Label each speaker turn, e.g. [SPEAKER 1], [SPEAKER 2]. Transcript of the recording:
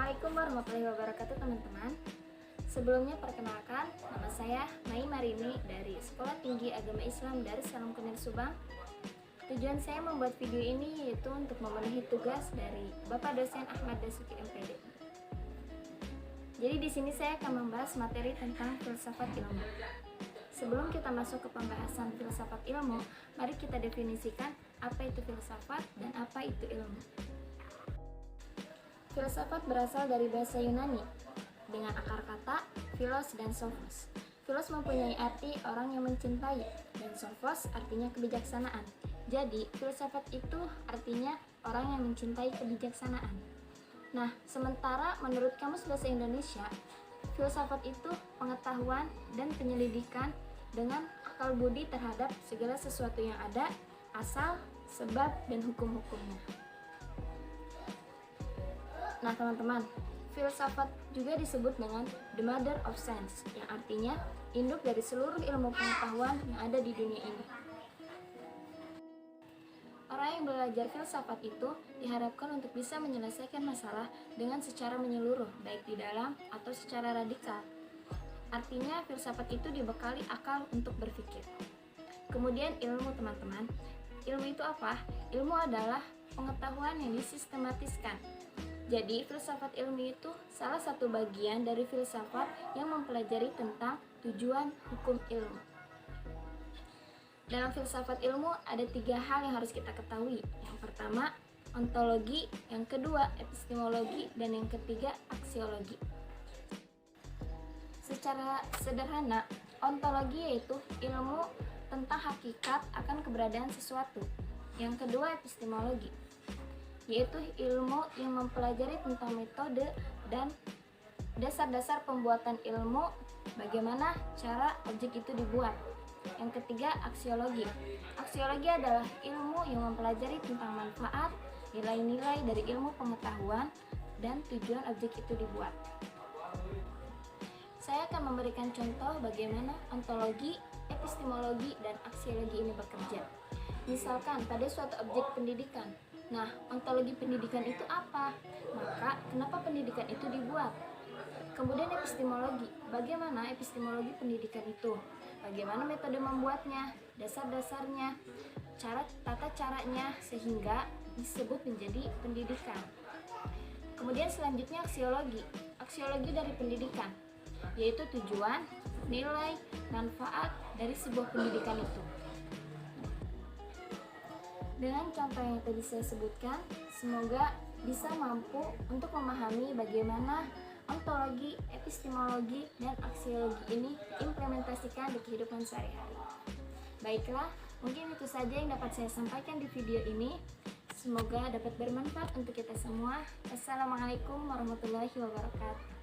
[SPEAKER 1] Assalamualaikum warahmatullahi wabarakatuh teman-teman. Sebelumnya perkenalkan, nama saya Mai Marini dari Sekolah Tinggi Agama Islam Darussalam Kunir Subang. Tujuan saya membuat video ini yaitu untuk memenuhi tugas dari Bapak Dosen Ahmad Dasuki MPD. Jadi di sini saya akan membahas materi tentang filsafat ilmu. Sebelum kita masuk ke pembahasan filsafat ilmu, mari kita definisikan apa itu filsafat dan apa itu ilmu. Filsafat berasal dari bahasa Yunani dengan akar kata philos dan sophos. Philos mempunyai arti orang yang mencintai dan sophos artinya kebijaksanaan. Jadi, filsafat itu artinya orang yang mencintai kebijaksanaan. Nah, sementara menurut Kamus Bahasa Indonesia, filsafat itu pengetahuan dan penyelidikan dengan akal budi terhadap segala sesuatu yang ada, asal, sebab, dan hukum-hukumnya. Nah teman-teman, filsafat juga disebut dengan the mother of science, yang artinya induk dari seluruh ilmu pengetahuan yang ada di dunia ini. Orang yang belajar filsafat itu diharapkan untuk bisa menyelesaikan masalah dengan secara menyeluruh, baik di dalam atau secara radikal. Artinya filsafat itu dibekali akal untuk berpikir. Kemudian ilmu teman-teman. Ilmu itu apa? Ilmu adalah pengetahuan yang disistematiskan. Jadi, filsafat ilmu itu salah satu bagian dari filsafat yang mempelajari tentang tujuan hukum ilmu. Dalam filsafat ilmu ada 3 hal yang harus kita ketahui. Yang pertama, ontologi, yang kedua, epistemologi, dan yang ketiga, aksiologi. Secara sederhana, ontologi yaitu ilmu tentang hakikat akan keberadaan sesuatu. Yang kedua, epistemologi, yaitu ilmu yang mempelajari tentang metode dan dasar-dasar pembuatan ilmu, bagaimana cara objek itu dibuat. Yang ketiga, aksiologi. Aksiologi adalah ilmu yang mempelajari tentang manfaat, nilai-nilai dari ilmu pengetahuan, dan tujuan objek itu dibuat. Saya akan memberikan contoh bagaimana ontologi, epistemologi, dan aksiologi ini bekerja. Misalkan pada suatu objek pendidikan. Nah, ontologi pendidikan itu apa? Maka, kenapa pendidikan itu dibuat? Kemudian epistemologi. Bagaimana epistemologi pendidikan itu? Bagaimana metode membuatnya? Dasar-dasarnya? Tata caranya sehingga disebut menjadi pendidikan. Kemudian selanjutnya aksiologi. Aksiologi dari pendidikan, yaitu tujuan, nilai, manfaat dari sebuah pendidikan itu. Dengan contoh yang tadi saya sebutkan, semoga bisa mampu untuk memahami bagaimana ontologi, epistemologi, dan aksiologi ini implementasikan di kehidupan sehari-hari. Baiklah, mungkin itu saja yang dapat saya sampaikan di video ini. Semoga dapat bermanfaat untuk kita semua. Wassalamualaikum warahmatullahi wabarakatuh.